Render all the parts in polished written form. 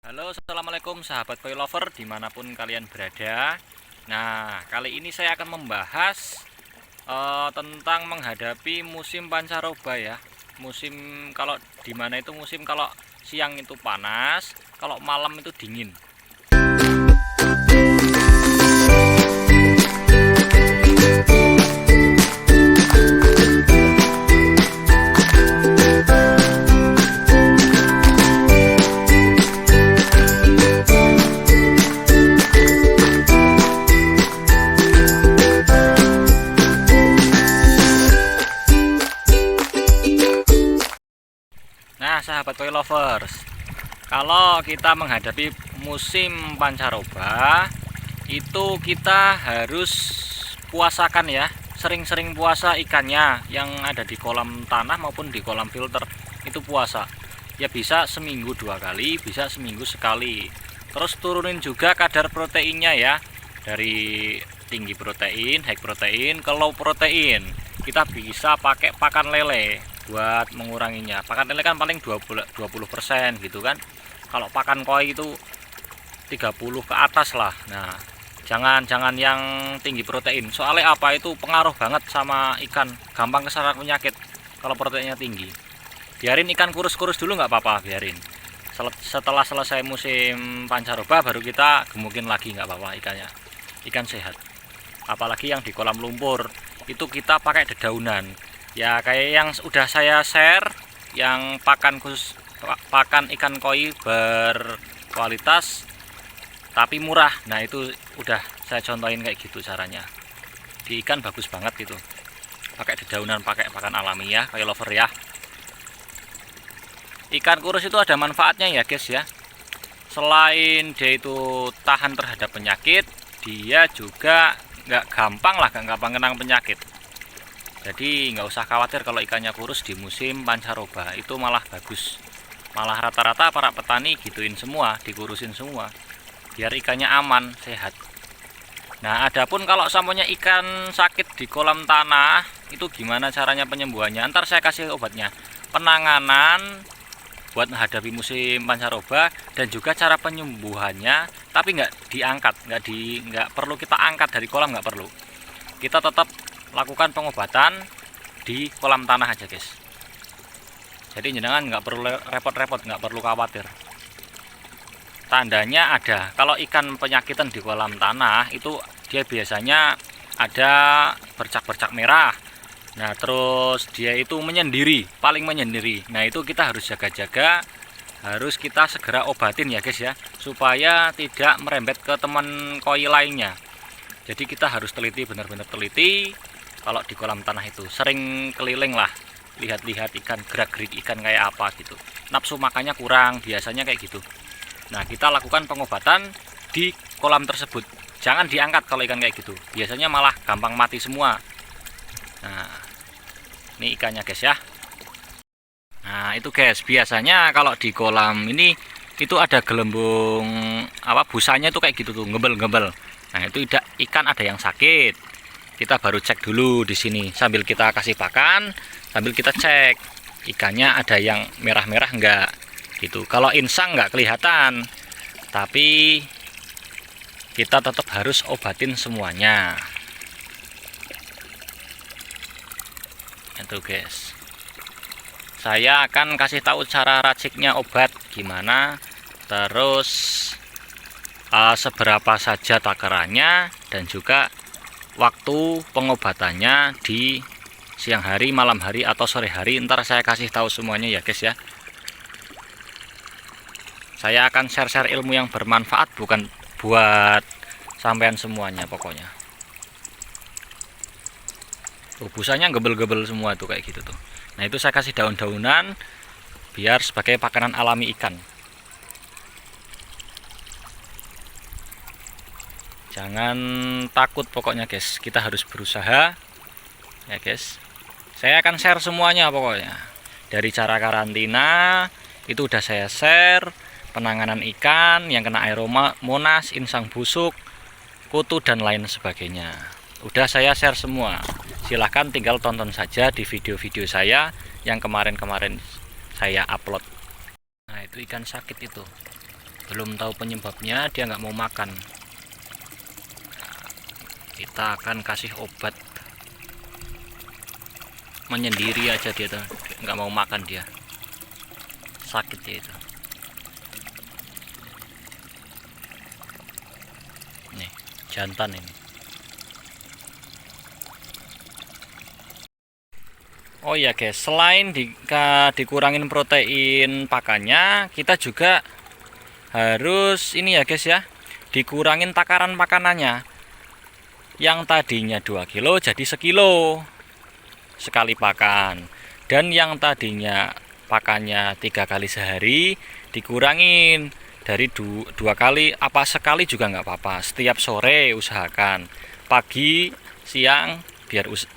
Halo, assalamualaikum sahabat koi lover dimanapun kalian berada. Nah, kali ini saya akan membahas tentang menghadapi musim pancaroba ya. Musim kalau dimana itu musim kalau siang itu panas, kalau malam itu dingin. Nah, sahabat koi lovers, kalau kita menghadapi musim pancaroba, itu kita harus puasakan ya, sering-sering puasa ikannya yang ada di kolam tanah maupun di kolam filter. Itu puasa ya, bisa seminggu 2 kali, bisa seminggu sekali. Terus turunin juga kadar proteinnya ya, dari tinggi protein, high protein ke low protein. Kita bisa pakai pakan lele buat menguranginya. Pakan lele kan paling 20% gitu kan. Kalau pakan koi itu 30 ke atas lah. Nah, jangan yang tinggi protein. Soalnya apa, itu pengaruh banget sama ikan, gampang kesana penyakit kalau proteinnya tinggi. Biarin ikan kurus-kurus dulu nggak apa-apa, biarin. Setelah selesai musim pancaroba baru kita gemukin lagi, nggak apa-apa ikannya. Ikan sehat. Apalagi yang di kolam lumpur itu kita pakai dedaunan. Ya kayak yang udah saya share, yang pakan khusus pakan ikan koi berkualitas tapi murah. Nah, itu udah saya contohin kayak gitu caranya. Di ikan bagus banget gitu. Pakai dedaunan, pakai pakan alami ya, koi lover ya. Ikan kurus itu ada manfaatnya ya guys ya. Selain dia itu tahan terhadap penyakit, dia juga nggak gampang kena penyakit. Jadi nggak usah khawatir kalau ikannya kurus di musim pancaroba, itu malah bagus. Malah rata-rata para petani gituin semua, dikurusin semua biar ikannya aman, sehat. Nah, adapun kalau sampainya ikan sakit di kolam tanah, itu gimana caranya penyembuhannya? Ntar saya kasih obatnya, penanganan buat menghadapi musim pancaroba, dan juga cara penyembuhannya. Tapi nggak diangkat, nggak perlu kita angkat dari kolam, nggak perlu. Kita tetap lakukan pengobatan di kolam tanah aja guys. Jadi jenengan nggak perlu repot-repot, nggak perlu khawatir. Tandanya ada, kalau ikan penyakitan di kolam tanah itu dia biasanya ada bercak-bercak merah. Nah, terus dia itu menyendiri, paling menyendiri. Nah, itu kita harus jaga-jaga, harus kita segera obatin ya guys ya, supaya tidak merembet ke teman koi lainnya. Jadi kita harus teliti, benar-benar teliti. Kalau di kolam tanah itu sering keliling lah, lihat-lihat ikan, gerak-gerik ikan kayak apa gitu. Nafsu makannya kurang, biasanya kayak gitu. Nah, kita lakukan pengobatan di kolam tersebut. Jangan diangkat kalau ikan kayak gitu, biasanya malah gampang mati semua. Nah, ini ikannya guys ya. Nah, itu guys, biasanya kalau di kolam ini itu ada gelembung busanya itu kayak gitu tuh, ngebel-ngebel. Nah, itu ikan ada yang sakit. Kita baru cek dulu di sini sambil kita kasih pakan, sambil kita cek ikannya ada yang merah-merah enggak gitu. Kalau insang nggak kelihatan, tapi kita tetap harus obatin semuanya. Itu guys, saya akan kasih tahu cara raciknya obat gimana, terus seberapa saja takarannya, dan juga waktu pengobatannya di siang hari, malam hari, atau sore hari. Ntar saya kasih tahu semuanya ya guys ya. Saya akan share-share ilmu yang bermanfaat, bukan buat sampean semuanya pokoknya. Tuh, busanya gebel-gebel semua tuh kayak gitu tuh. Nah, itu saya kasih daun-daunan biar sebagai makanan alami ikan. Jangan takut pokoknya guys, kita harus berusaha ya guys. Saya akan share semuanya pokoknya. Dari cara karantina itu udah saya share, penanganan ikan yang kena aeromonas, insang busuk, kutu, dan lain sebagainya. Udah saya share semua. Silahkan tinggal tonton saja di video-video saya yang kemarin-kemarin saya upload. Nah, itu ikan sakit itu. belum tahu penyebabnya, dia nggak mau makan. Kita akan kasih obat, menyendiri aja dia tuh, nggak mau makan, dia sakit dia itu. Nih jantan ini. Oh iya guys, selain dikurangin protein pakannya, kita juga harus ini ya guys ya, dikurangin takaran makanannya. Yang tadinya 2 kilo jadi 1 kilo sekali pakan, dan yang tadinya pakannya 3 kali sehari dikurangin dari 2 kali, apa sekali juga nggak apa-apa. Setiap sore usahakan, pagi siang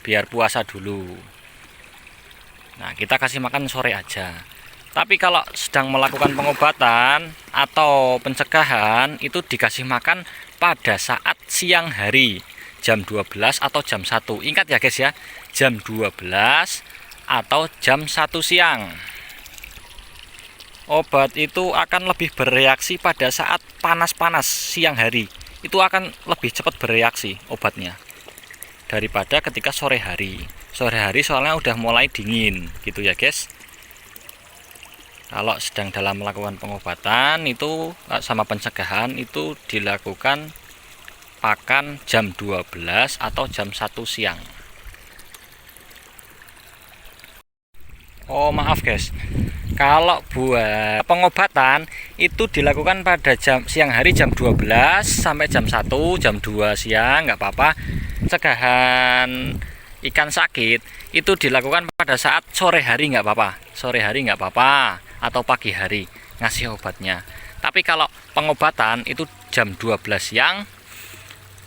biar puasa dulu. Nah, kita kasih makan sore aja. Tapi kalau sedang melakukan pengobatan atau pencegahan, itu dikasih makan pada saat siang hari, jam 12 atau jam 1. Ingat ya guys ya, jam 12 atau jam 1 siang. Obat itu akan lebih bereaksi pada saat panas-panas siang hari. Itu akan lebih cepat bereaksi obatnya daripada ketika sore hari. Sore hari soalnya udah mulai dingin gitu ya guys. Kalau sedang dalam melakukan pengobatan itu sama pencegahan, itu dilakukan pakan jam 12 atau jam 1 siang. Oh maaf guys, kalau buat pengobatan itu dilakukan pada siang hari jam 12 sampai jam 1, jam 2 siang nggak apa-apa. Pencegahan ikan sakit itu dilakukan pada saat sore hari nggak apa-apa, sore hari nggak apa-apa, atau pagi hari ngasih obatnya. Tapi kalau pengobatan itu jam 12 siang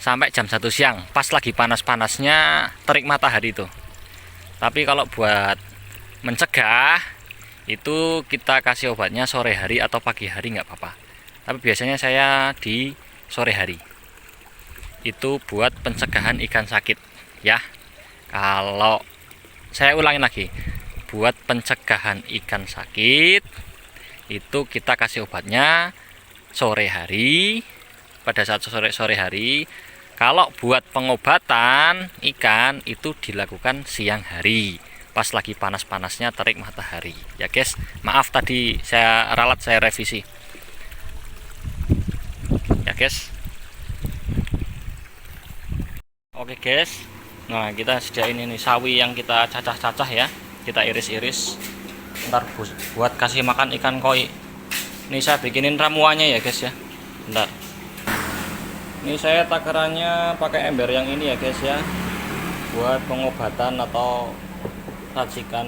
sampai jam 1 siang, pas lagi panas-panasnya terik matahari itu. Tapi kalau buat mencegah itu kita kasih obatnya sore hari atau pagi hari nggak apa-apa. Tapi biasanya saya di sore hari. Itu buat pencegahan ikan sakit ya. Kalau saya ulangin lagi, buat pencegahan ikan sakit itu kita kasih obatnya sore hari, pada saat sore hari. Kalau buat pengobatan ikan itu dilakukan siang hari, pas lagi panas-panasnya terik matahari ya guys. Maaf tadi saya ralat, saya revisi ya guys. Oke guys, nah kita sediain ini sawi yang kita cacah-cacah ya, kita iris-iris ntar buat kasih makan ikan koi. Ini saya bikinin ramuannya ya guys ya. Bentar, ini saya takarannya pakai ember yang ini ya guys ya, buat pengobatan atau racikan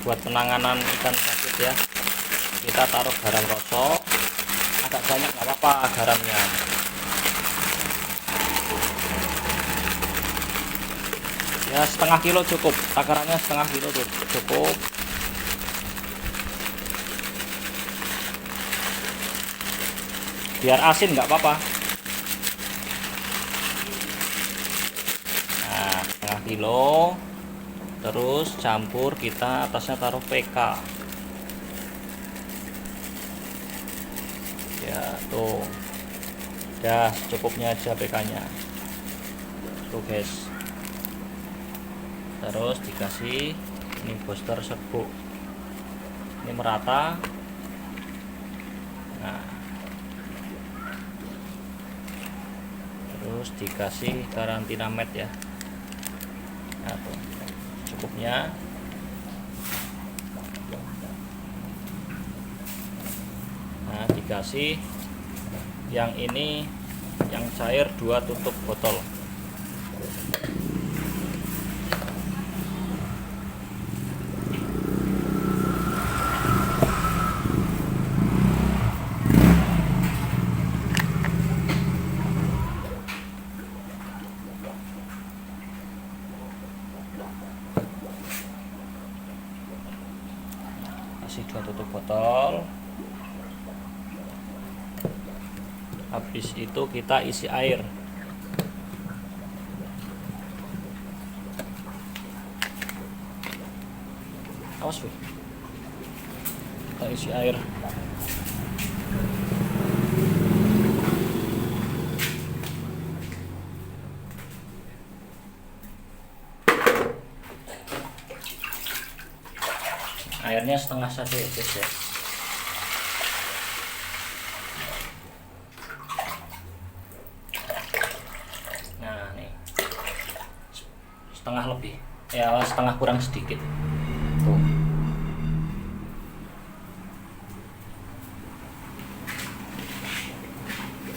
buat penanganan ikan sakit ya. Kita taruh garam rosok, agak banyak nggak apa-apa garamnya. Ya setengah kilo cukup, takarannya setengah kilo cukup. Biar asin nggak apa-apa. Nah setengah kilo, terus campur, kita atasnya taruh PK ya tuh, udah secukupnya aja PK nya tuh guys. Terus dikasih ini booster serbuk, ini merata. Nah terus dikasih karantina mat ya. Nah tuh cukupnya. Nah dikasih yang ini, yang cair 2 tutup botol. Kasih 2 tutup botol. Habis itu kita isi air. Awas, kita isi air. hanya setengah saja ya guys ya. Nah nih setengah lebih ya, setengah kurang sedikit tuh.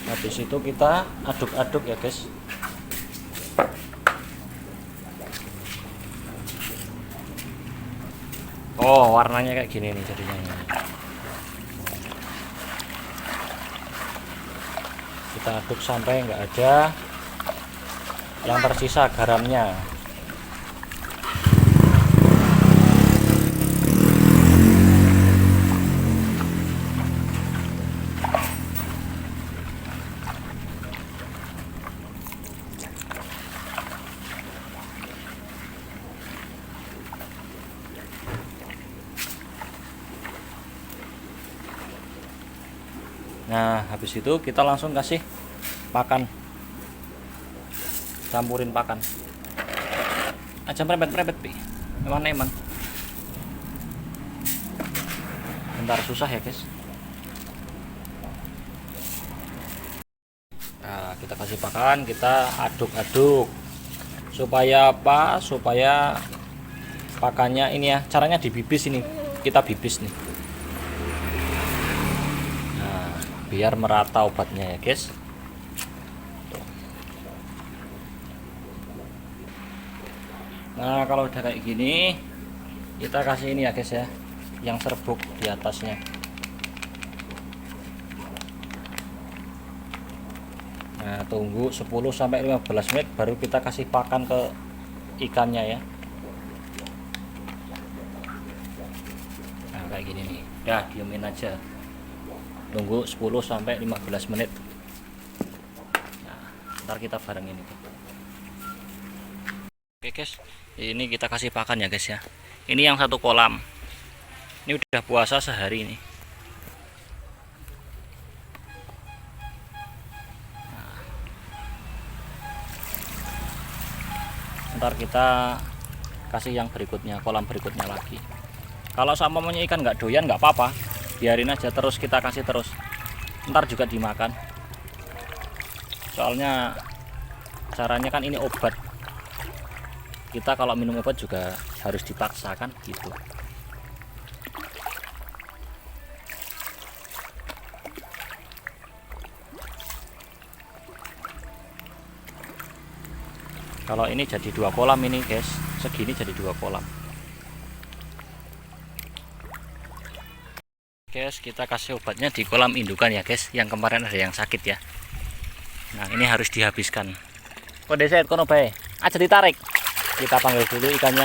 Habis itu kita aduk-aduk ya guys. Oh, warnanya kayak gini nih jadinya. Kita aduk sampai nggak ada yang tersisa garamnya. Nah, habis itu kita langsung kasih pakan, campurin pakan aja, merepet pi eman bentar, susah ya guys. Nah, kita kasih pakan, kita aduk-aduk supaya apa, supaya pakannya ini ya, caranya dibibis ini, kita bibis nih. Biar merata obatnya ya guys. Nah kalau udah kayak gini, kita kasih ini ya guys ya, yang serbuk di atasnya. Nah tunggu 10-15 menit baru kita kasih pakan ke ikannya ya. Nah kayak gini nih, udah diemin aja, tunggu 10-15 menit. Nah, ntar kita bareng ini. Oke guys, ini kita kasih pakan ya guys ya. Ini yang satu kolam, ini udah puasa sehari ini. Nah, ntar kita kasih yang berikutnya, kolam berikutnya lagi. Kalau sama ikan nggak doyan nggak apa-apa, biarin aja terus, kita kasih terus, ntar juga dimakan. Soalnya caranya kan ini obat, kita kalau minum obat juga harus dipaksakan gitu. Kalau ini jadi 2 kolam ini guys, segini jadi 2 kolam. Guys, kita kasih obatnya di kolam indukan ya guys, yang kemarin ada yang sakit ya. Nah ini harus dihabiskan. Kode set kono bae, aja ditarik. Kita panggil dulu ikannya.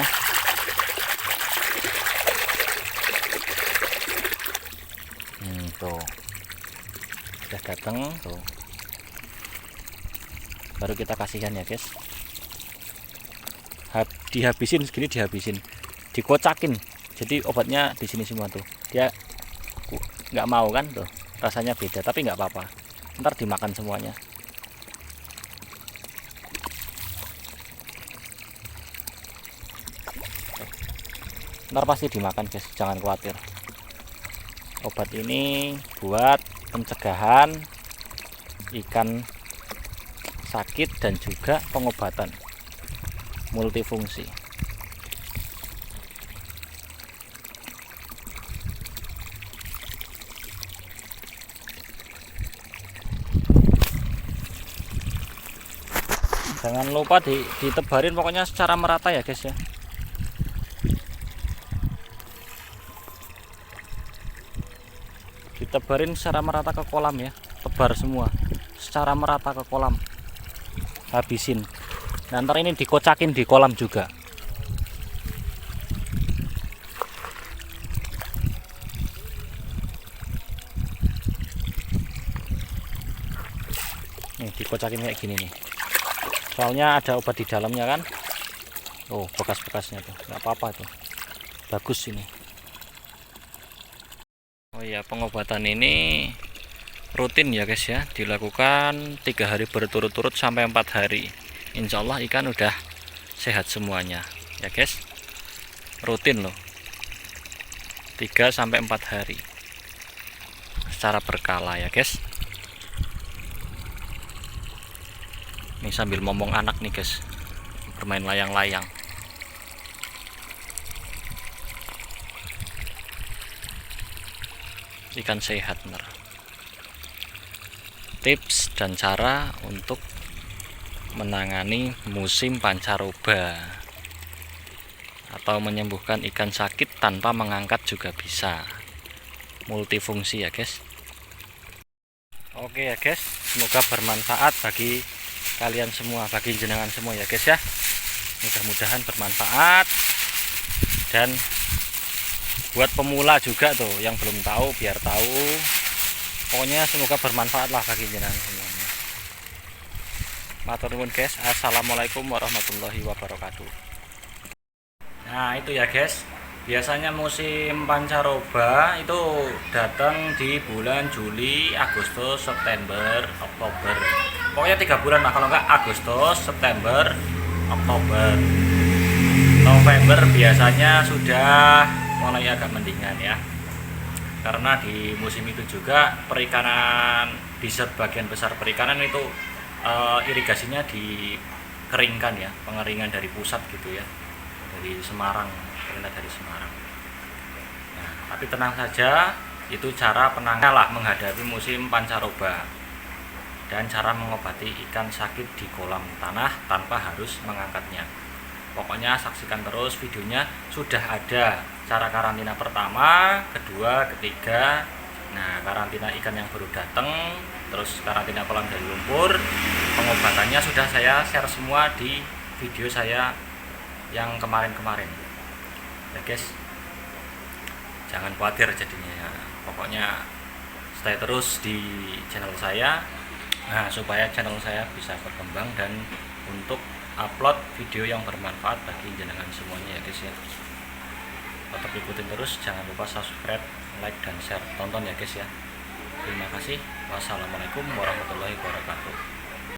Tuh udah datang tuh, baru kita kasihkan ya guys. Dihabisin segini, dihabisin, dikocakin, jadi obatnya di sini semua tuh. Dia nggak mau kan tuh, rasanya beda, tapi nggak apa-apa, ntar dimakan semuanya. Ntar pasti dimakan guys, jangan khawatir. Obat ini buat pencegahan ikan sakit dan juga pengobatan multifungsi. Jangan lupa ditebarin pokoknya secara merata ya guys ya. Ditebarin secara merata ke kolam ya, tebar semua secara merata ke kolam, habisin. Nah, ntar ini dikocakin di kolam juga. Nih dikocakin kayak gini nih, soalnya ada obat di dalamnya kan. Oh bekas-bekasnya tuh nggak apa-apa tuh, bagus ini. Oh ya, pengobatan ini rutin ya guys ya, dilakukan 3 hari berturut-turut sampai 4 hari. Insya Allah ikan udah sehat semuanya ya guys, rutin loh 3-4 hari secara berkala ya guys. Ini sambil ngomong anak nih guys, bermain layang-layang. Ikan sehat bener. Tips dan cara untuk menangani musim pancaroba atau menyembuhkan ikan sakit tanpa mengangkat juga bisa, multifungsi ya guys. Oke ya guys, semoga bermanfaat bagi kalian semua, bagi jenengan semua ya guys ya. Mudah-mudahan bermanfaat, dan buat pemula juga tuh yang belum tahu biar tahu. Pokoknya semoga bermanfaat lah bagi jenengan semuanya. Matur nuwun guys. Assalamualaikum warahmatullahi wabarakatuh. Nah itu ya guys, biasanya musim pancaroba itu datang di bulan Juli, Agustus, September, Oktober. Pokoknya 3 bulan lah, kalau enggak Agustus, September, Oktober. November biasanya sudah mulai agak mendingan ya, karena di musim itu juga perikanan, di sebagian besar perikanan itu irigasinya dikeringkan ya, pengeringan dari pusat gitu ya, dari Semarang, perintah dari Semarang. Nah, tapi tenang saja, itu cara penanganan lah menghadapi musim pancaroba, dan cara mengobati ikan sakit di kolam tanah tanpa harus mengangkatnya. Pokoknya saksikan terus videonya, sudah ada cara karantina pertama, kedua, ketiga. Nah, karantina ikan yang baru datang, terus karantina kolam dari lumpur, pengobatannya sudah saya share semua di video saya yang kemarin-kemarin ya guys. Jangan khawatir jadinya ya. Pokoknya stay terus di channel saya, nah supaya channel saya bisa berkembang dan untuk upload video yang bermanfaat bagi jenengan semuanya ya guys ya. Tetap ikutin terus, jangan lupa subscribe, like, dan share, tonton ya guys ya. Terima kasih. Wassalamualaikum warahmatullahi wabarakatuh.